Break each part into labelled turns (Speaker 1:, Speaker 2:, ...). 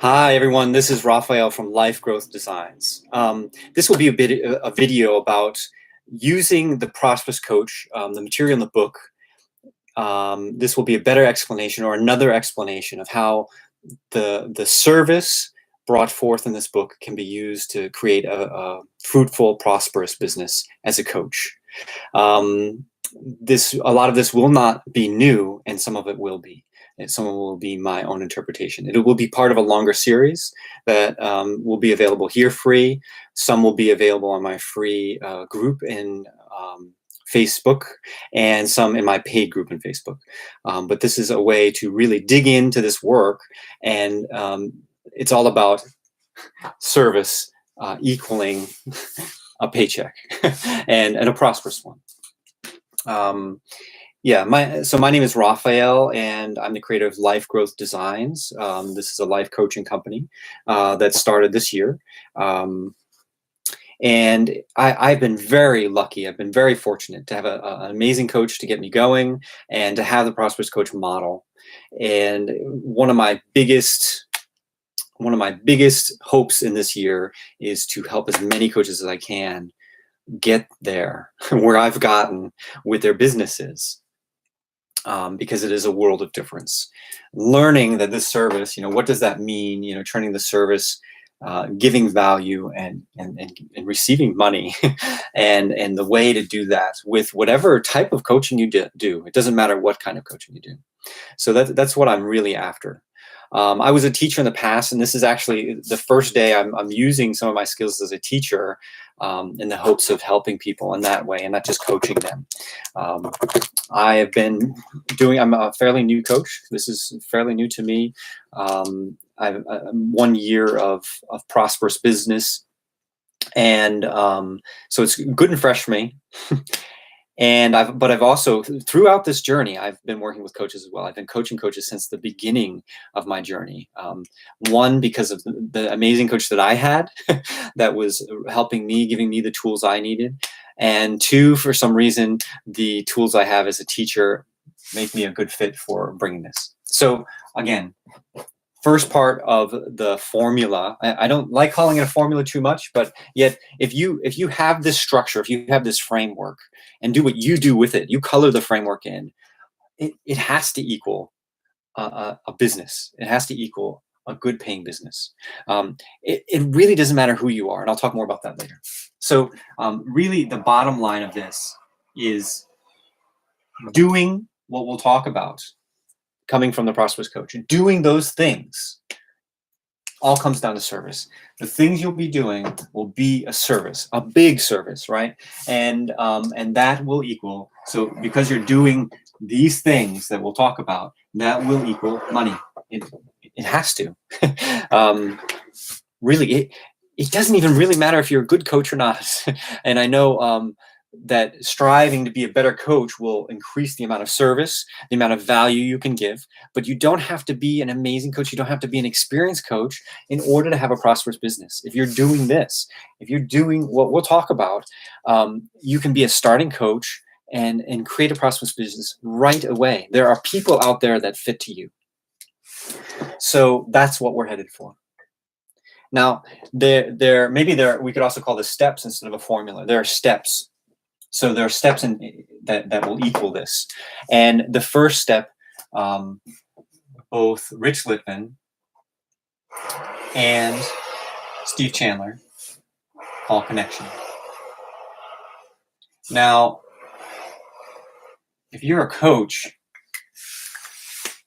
Speaker 1: Hi, everyone. This is Raphael from Life Growth Designs. This will be a video about using the Prosperous Coach, the material in the book. This will be a better explanation or another explanation of how the service brought forth in this book can be used to create a fruitful, prosperous business as a coach. A lot of this will not be new, and some of it will be. And some of it will be my own interpretation. It will be part of a longer series that will be available here free. Some will be available on my free group in Facebook, and some in my paid group in Facebook. But this is a way to really dig into this work, and it's all about service equaling a paycheck and a prosperous one. My name is Raphael, and I'm the creator of Life Growth Designs. This is a life coaching company that started this year. And I've been very lucky. I've been very fortunate to have an amazing coach to get me going and to have the Prosperous Coach model. And one of my biggest hopes in this year is to help as many coaches as I can get there where I've gotten with their businesses. Because it is a world of difference. Learning that this service, what does that mean? Turning the service, giving value and receiving money, and the way to do that with whatever type of coaching you do. It doesn't matter what kind of coaching you do. So that's what I'm really after. I was a teacher in the past, and this is actually the first day I'm using some of my skills as a teacher in the hopes of helping people in that way and not just coaching them. I'm a fairly new coach. This is fairly new to me. I've 1 year of prosperous business. And so it's good and fresh for me. And I've also, throughout this journey, I've been working with coaches as well. I've been coaching coaches since the beginning of my journey. One, because of the amazing coach that I had that was helping me, giving me the tools I needed. And two, for some reason, the tools I have as a teacher make me a good fit for bringing this. So again, first part of the formula. I don't like calling it a formula too much, but yet if you have this structure, if you have this framework and do what you do with it, you color the framework in, it has to equal a business. It has to equal a good paying business. It really doesn't matter who you are. And I'll talk more about that later. So really the bottom line of this is doing what we'll talk about coming from the Prosperous Coach. Doing those things all comes down to service. The things you'll be doing will be a service, a big service, right? And that will equal, so because you're doing these things that we'll talk about, that will equal money. It has to. Really, it doesn't even really matter if you're a good coach or not. And I know that striving to be a better coach will increase the amount of service, the amount of value you can give, but you don't have to be an amazing coach. You don't have to be an experienced coach in order to have a prosperous business. If you're doing this, if you're doing what we'll talk about, you can be a starting coach and create a prosperous business right away. There are people out there that fit to you. So that's what we're headed for. Now, we could also call this steps instead of a formula. There are steps. So there are steps that will equal this. And the first step, both Rich Lippman and Steve Chandler call connection. Now, if you're a coach,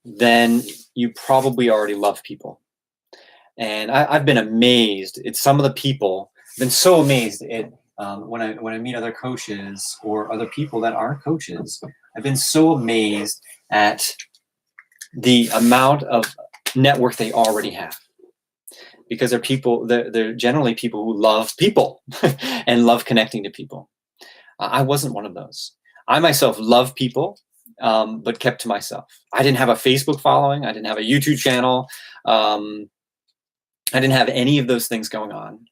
Speaker 1: then you probably already love people. And I've been amazed at some of the people. I've been so amazed at when I meet other coaches or other people that aren't coaches. I've been so amazed at the amount of network they already have, because they're generally people who love people and love connecting to people. I wasn't one of those. I myself love people, but kept to myself. I didn't have a Facebook following. I didn't have a YouTube channel. I didn't have any of those things going on.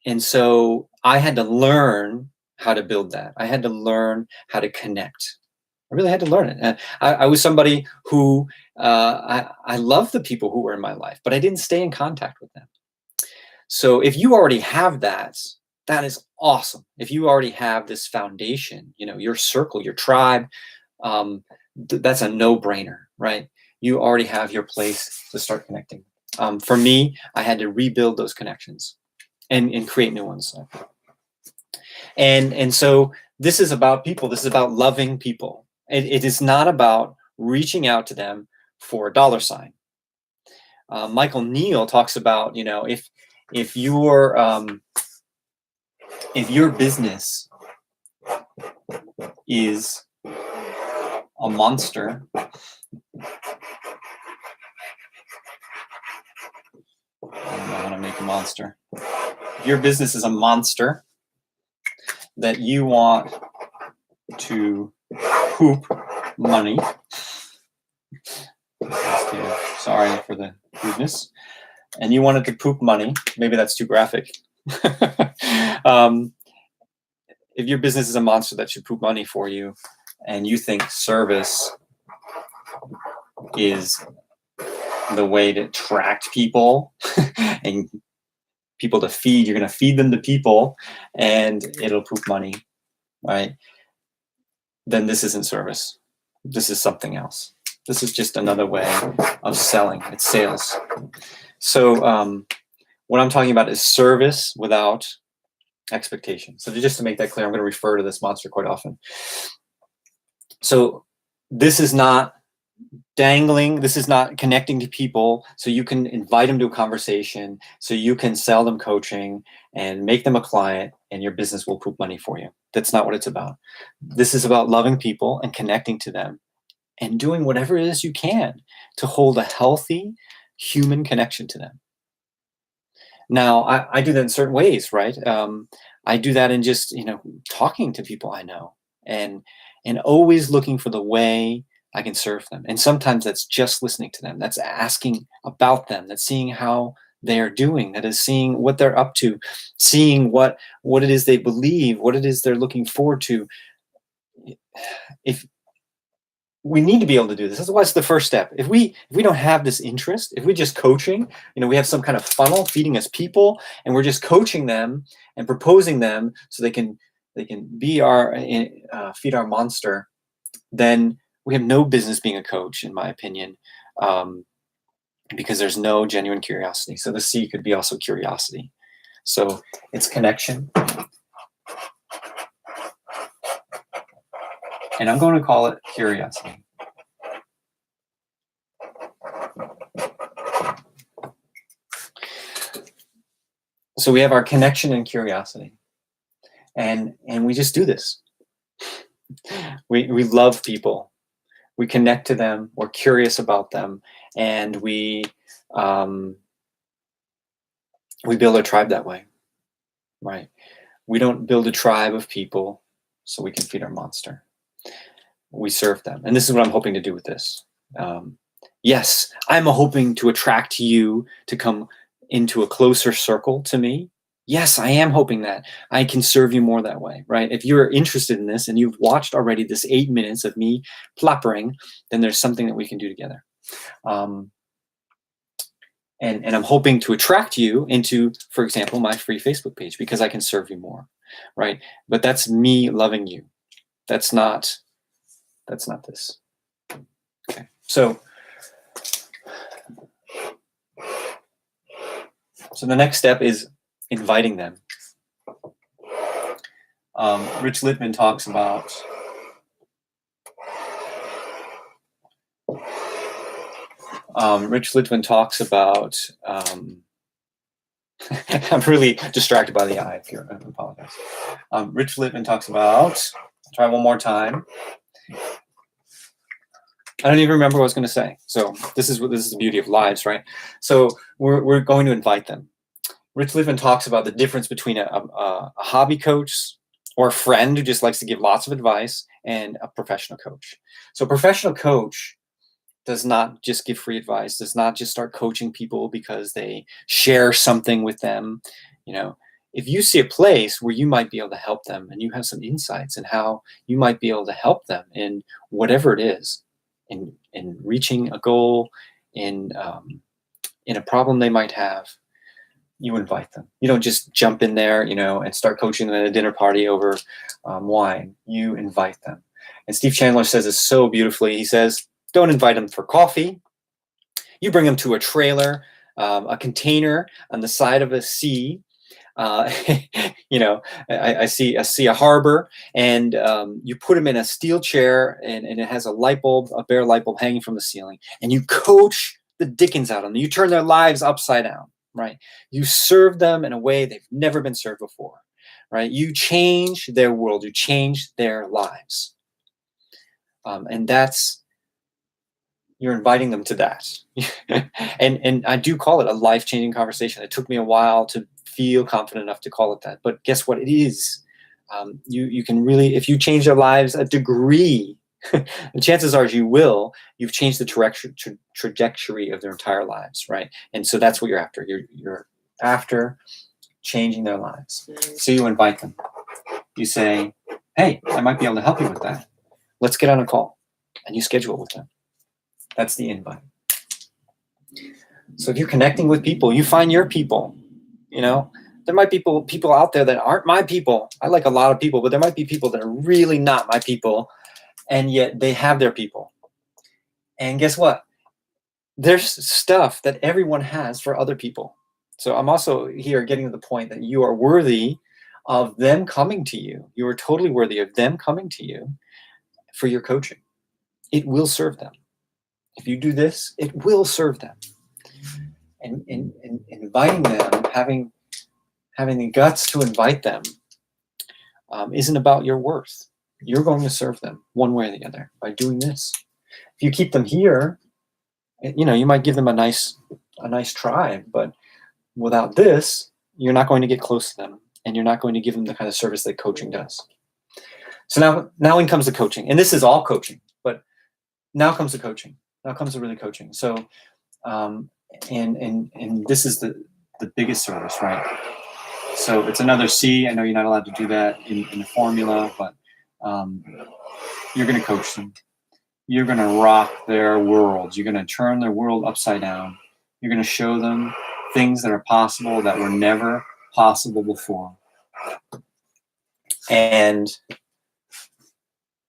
Speaker 1: And so I had to learn how to build that. I had to learn how to connect, I really had to learn it. And I was somebody who I love the people who were in my life, but I didn't stay in contact with them. So if you already have that, that is awesome. If you already have this foundation, your circle, your tribe, that's a no-brainer, right? You already have your place to start connecting. For me, I had to rebuild those connections and create new ones. And so this is about people. This is about loving people. It is not about reaching out to them for a dollar sign. Michael Neal talks about, if your business is a monster, I don't know how to make a monster. If your business is a monster that you want to poop money, sorry for the rudeness, and you wanted to poop money, maybe that's too graphic. If your business is a monster that should poop money for you, and you think service is the way to attract people and people to feed, you're going to feed them to people and it'll poop money, right? Then this isn't service. This is something else. This is just another way of selling. It's sales. So what I'm talking about is service without expectation. So just to make that clear, I'm going to refer to this monster quite often. So this is not dangling. This is not connecting to people so you can invite them to a conversation, so you can sell them coaching and make them a client and your business will poop money for you. That's not what it's about. This is about loving people and connecting to them and doing whatever it is you can to hold a healthy human connection to them. Now, I do that in certain ways, right? I do that in just, talking to people I know and always looking for the way I can serve them. And sometimes that's just listening to them. That's asking about them. That's seeing how they are doing. That is seeing what they're up to, seeing what it is they believe, what it is they're looking forward to. If we need to be able to do this. That's what's the first step. If we don't have this interest, if we're just coaching, we have some kind of funnel feeding us people, and we're just coaching them and proposing them so they can be our feed our monster, then we have no business being a coach, in my opinion, because there's no genuine curiosity. So the C could be also curiosity. So it's connection. And I'm going to call it curiosity. So we have our connection and curiosity. And we just do this. We love people. We connect to them. We're curious about them. And we build our tribe that way, right? We don't build a tribe of people so we can feed our monster. We serve them. And this is what I'm hoping to do with this. Yes, I'm hoping to attract you to come into a closer circle to me. Yes, I am hoping that I can serve you more that way, right? If you're interested in this and you've watched already this 8 minutes of me plappering, then there's something that we can do together. And I'm hoping to attract you into, for example, my free Facebook page because I can serve you more, right? But that's me loving you. That's not this. Okay, so the next step is inviting them. Rich Littman talks about I'm really distracted by the eye here. I apologize. Rich Littman talks about, try one more time. I don't even remember what I was going to say. So this is the beauty of lives, right? So we're going to invite them. Rich Littman talks about the difference between a hobby coach or a friend who just likes to give lots of advice and a professional coach. So a professional coach does not just give free advice, does not just start coaching people because they share something with them. if you see a place where you might be able to help them and you have some insights in how you might be able to help them in whatever it is, in reaching a goal, in a problem they might have, you invite them. You don't just jump in there, and start coaching them at a dinner party over wine. You invite them. And Steve Chandler says this so beautifully. He says, don't invite them for coffee. You bring them to a trailer, a container on the side of a sea. I see a harbor, and you put them in a steel chair, and it has a bare light bulb hanging from the ceiling, and you coach the dickens out of them. You turn their lives upside down, right? You serve them in a way they've never been served before, right? You change their world. You change their lives. And you're inviting them to that. and I do call it a life-changing conversation. It took me a while to feel confident enough to call it that. But guess what? It is. You can really, if you change their lives a degree, the chances are you've changed the trajectory of their entire lives, right? And so that's what you're after. You're after changing their lives. So you invite them. You say, hey, I might be able to help you with that. Let's get on a call. And you schedule it with them. That's the invite. So if you're connecting with people, you find your people. There might be people out there that aren't my people. I like a lot of people, but there might be people that are really not my people, and yet they have their people. And guess what? There's stuff that everyone has for other people. So I'm also here getting to the point that you are worthy of them coming to you. You are totally worthy of them coming to you for your coaching. It will serve them. If you do this, it will serve them. And inviting them, having the guts to invite them, isn't about your worth. You're going to serve them one way or the other by doing this. If you keep them here, you might give them a nice try, but without this, you're not going to get close to them, and you're not going to give them the kind of service that coaching does. So now in comes the coaching, and this is all coaching, but now comes the coaching. Now comes the really coaching. So, and this is the biggest service, right? So it's another C. I know you're not allowed to do that in the formula, but you're going to coach them. You're going to rock their world. You're going to turn their world upside down. You're going to show them things that are possible that were never possible before. And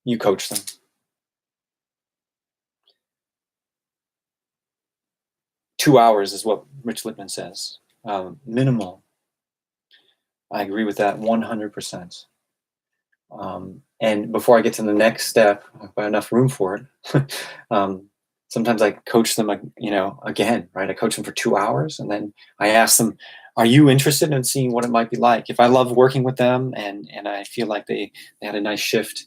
Speaker 1: you coach them. Two hours is what Rich Lippman says. Minimal. I agree with that 100%. And before I get to the next step, I've got enough room for it. Sometimes I coach them, again, right? I coach them for 2 hours, and then I ask them, are you interested in seeing what it might be like? If I love working with them and I feel like they had a nice shift,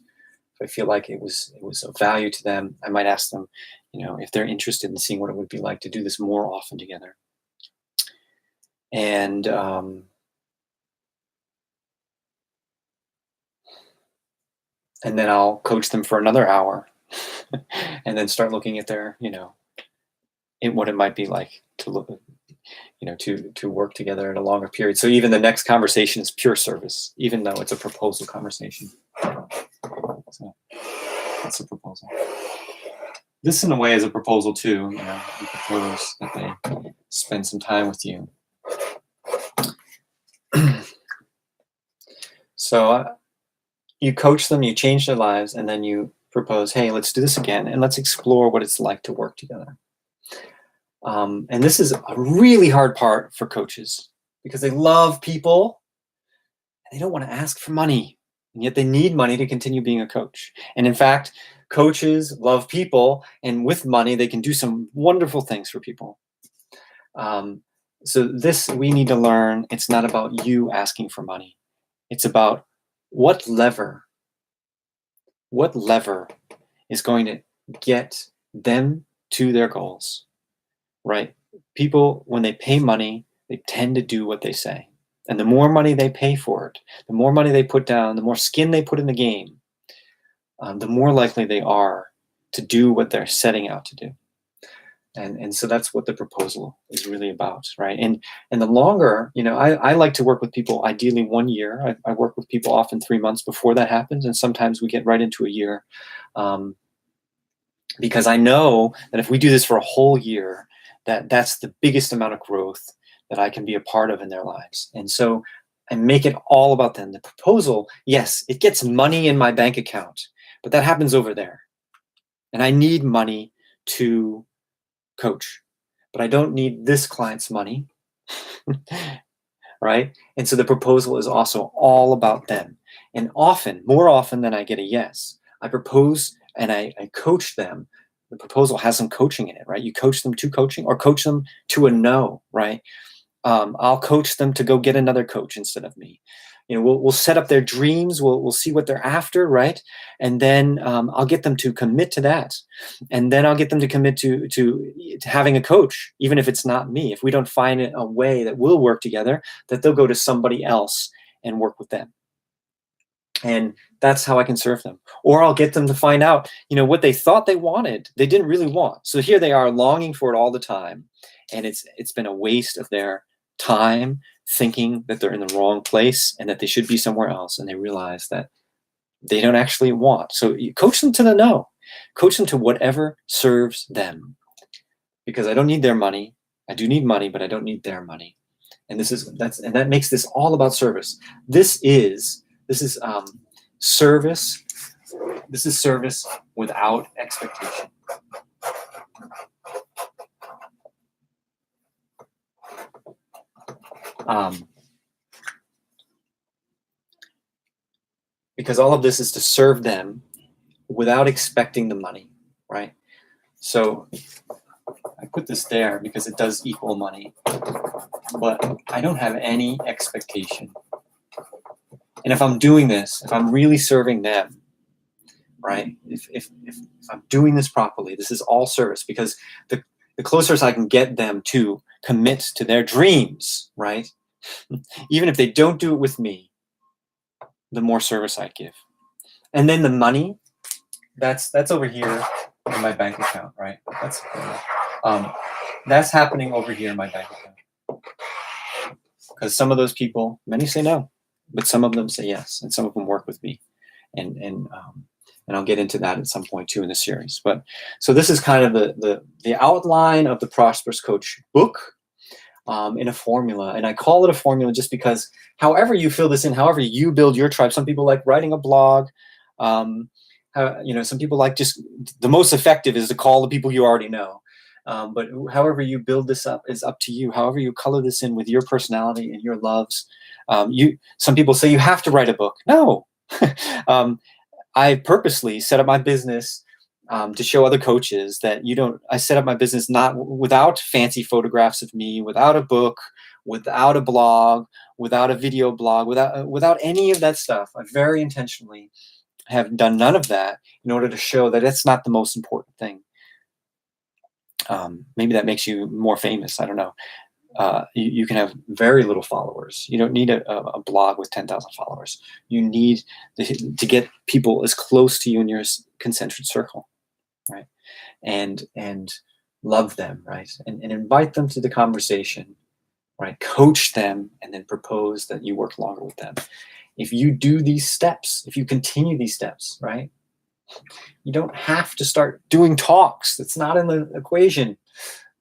Speaker 1: if I feel like it was of value to them, I might ask them, if they're interested in seeing what it would be like to do this more often together. And then I'll coach them for another hour and then start looking at their, in what it might be like to look, to work together in a longer period. So even the next conversation is pure service, even though it's a proposal conversation. So that's a proposal. This, in a way, is a proposal too. You propose that they spend some time with you. So you coach them, you change their lives, and then you propose, hey, let's do this again, and let's explore what it's like to work together. And this is a really hard part for coaches because they love people and they don't want to ask for money, and yet they need money to continue being a coach. And in fact, coaches love people, and with money, they can do some wonderful things for people. So this, we need to learn, it's not about you asking for money. It's about what lever is going to get them to their goals, right? People, when they pay money, they tend to do what they say. And the more money they pay for it, the more money they put down, the more skin they put in the game, the more likely they are to do what they're setting out to do. And so that's what the proposal is really about, right? And the longer, I like to work with people ideally 1 year. I work with people often 3 months before that happens, and sometimes we get right into a year, because I know that if we do this for a whole year, that's the biggest amount of growth that I can be a part of in their lives. And so I make it all about them. The proposal, yes, it gets money in my bank account, but that happens over there. And I need money to coach, but I don't need this client's money, right? And so the proposal is also all about them. And often, more often than I get a yes, I propose and I coach them. The proposal has some coaching in it, right? You coach them to coaching or coach them to a no, right? I'll coach them to go get another coach instead of me. We'll set up their dreams. We'll see what they're after, right? And then I'll get them to commit to that, and then I'll get them to commit to having a coach, even if it's not me. If we don't find a way that we'll work together, that they'll go to somebody else and work with them. And that's how I can serve them. Or I'll get them to find out, what they thought they wanted, they didn't really want. So here they are longing for it all the time, and it's been a waste of their time thinking that they're in the wrong place and that they should be somewhere else, and they realize that they don't actually want. So you coach them to the no. Coach them to whatever serves them. Because I don't need their money. I do need money, but I don't need their money. And that makes this all about service. This is service. This is service without expectation. Because all of this is to serve them without expecting the money, right? So I put this there because it does equal money, but I don't have any expectation. And if I'm doing this, if I'm really serving them, right? If I'm doing this properly, this is all service, because the closer I can get them to commit to their dreams, right? Even if they don't do it with me, the more service I give. And then the money, that's over here in my bank account, right? That's happening over here in my bank account. Because some of those people, many say no, but some of them say yes, and some of them work with me. And I'll get into that at some point too in the series. But so this is kind of the outline of the Prosperous Coach book, in a formula. And I call it a formula just because however you fill this in, however you build your tribe, some people like writing a blog. Some people like just the most effective is to call the people you already know. But however you build this up is up to you. However you color this in with your personality and your loves. Some people say you have to write a book. No. I purposely set up my business to show other coaches that I set up my business not without fancy photographs of me, without a book, without a blog, without a video blog, without any of that stuff. I very intentionally have done none of that in order to show that it's not the most important thing. Maybe that makes you more famous. I don't know. You can have very little followers. You don't need a blog with 10,000 followers. You need to get people as close to you in your concentric circle, right? And love them, right? And invite them to the conversation, right? Coach them, and then propose that you work longer with them. If you do these steps, if you continue these steps, right? You don't have to start doing talks. That's not in the equation.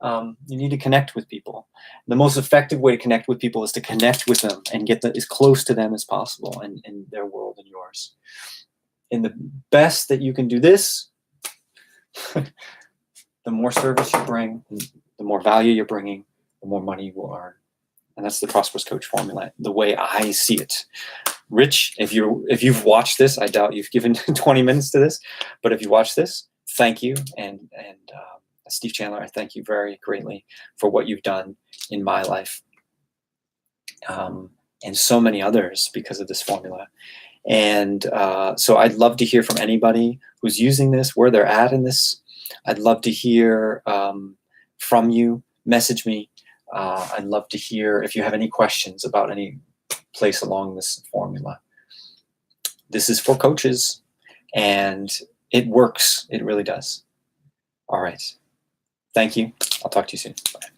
Speaker 1: You need to connect with people. The most effective way to connect with people is to connect with them and get as close to them as possible in their world and yours. And the best that you can do this, the more service you bring, the more value you're bringing, the more money you will earn. And that's the Prosperous Coach formula, the way I see it. Rich, if you've watched this, I doubt you've given 20 minutes to this, but if you watch this, thank you. And Steve Chandler, I thank you very greatly for what you've done in my life, and so many others because of this formula. And so I'd love to hear from anybody who's using this, where they're at in this. I'd love to hear from you. Message me. I'd love to hear if you have any questions about any place along this formula. This is for coaches, and it works. It really does. All right. Thank you. I'll talk to you soon. Bye.